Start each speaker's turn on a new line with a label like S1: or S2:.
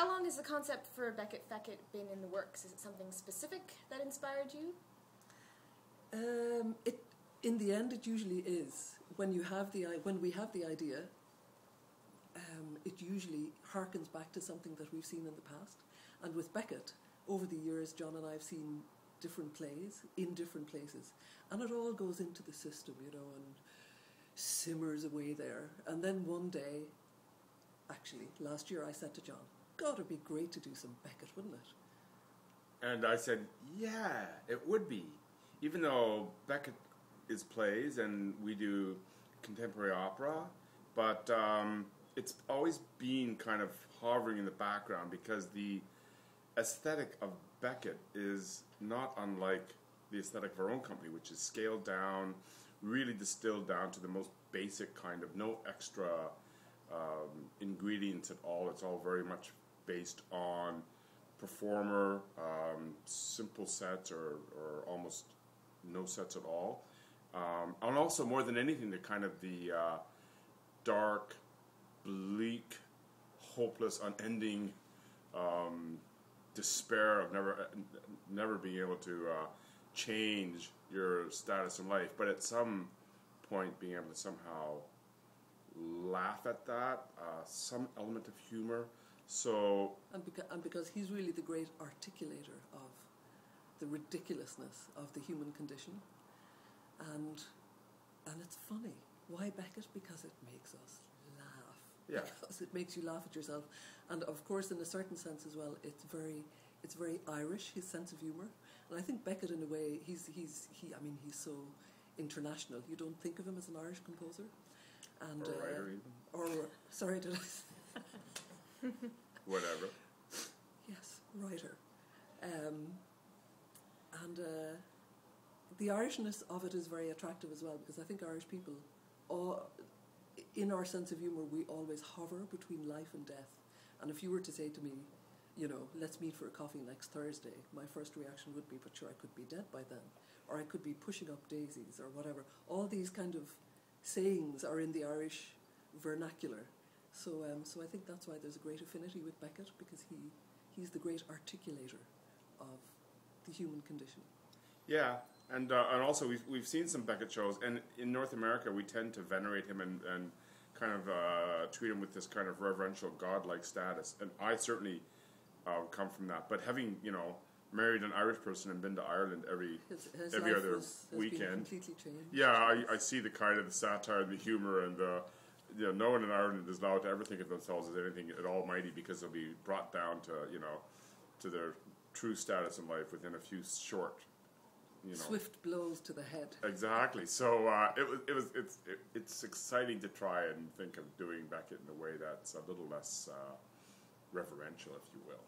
S1: How long has the concept for Beckett, Feck It been in the works? Is it something specific that inspired you?
S2: In the end, it usually is. When we have the idea, it usually harkens back to something that we've seen in the past. And with Beckett, over the years, John and I have seen different plays in different places, and it all goes into the system, and simmers away there. And then one day, actually, last year, I said to John, God, it'd be great to do some Beckett, wouldn't it?
S3: And I said, yeah, it would be. Even though Beckett is plays and we do contemporary opera, but it's always been kind of hovering in the background because the aesthetic of Beckett is not unlike the aesthetic of our own company, which is scaled down, really distilled down to the most basic kind of, no extra ingredients at all. It's all very much based on performer, simple sets or almost no sets at all. And also, more than anything, the kind of the dark, bleak, hopeless, unending despair of never being able to change your status in life, but at some point being able to somehow laugh at that, some element of humor. So
S2: and because he's really the great articulator of the ridiculousness of the human condition, and it's funny. Why Beckett? Because it makes us laugh.
S3: Yeah.
S2: Because it makes you laugh at yourself, and of course, in a certain sense as well, it's very Irish, his sense of humour. And I think Beckett, in a way, he's so international. You don't think of him as an Irish composer, and
S3: or writer even.
S2: Or sorry, did I?
S3: Whatever.
S2: Yes, writer. The Irishness of it is very attractive as well, because I think Irish people, in our sense of humour, we always hover between life and death. And if you were to say to me, let's meet for a coffee next Thursday, my first reaction would be, but sure, I could be dead by then. Or I could be pushing up daisies or whatever. All these kind of sayings are in the Irish vernacular. So I think that's why there's a great affinity with Beckett, because he's the great articulator of the human condition.
S3: Yeah, and also we've seen some Beckett shows, and in North America we tend to venerate him and kind of treat him with this kind of reverential godlike status, and I certainly come from that. But having married an Irish person and been to Ireland every other weekend,
S2: been completely changed.
S3: Yeah, I see the kind of the satire and the humor and the. No one in Ireland is allowed to ever think of themselves as anything at almighty, because they'll be brought down to to their true status in life within a few short,
S2: swift blows to the head.
S3: Exactly. So it's exciting to try and think of doing Beckett in a way that's a little less reverential, if you will.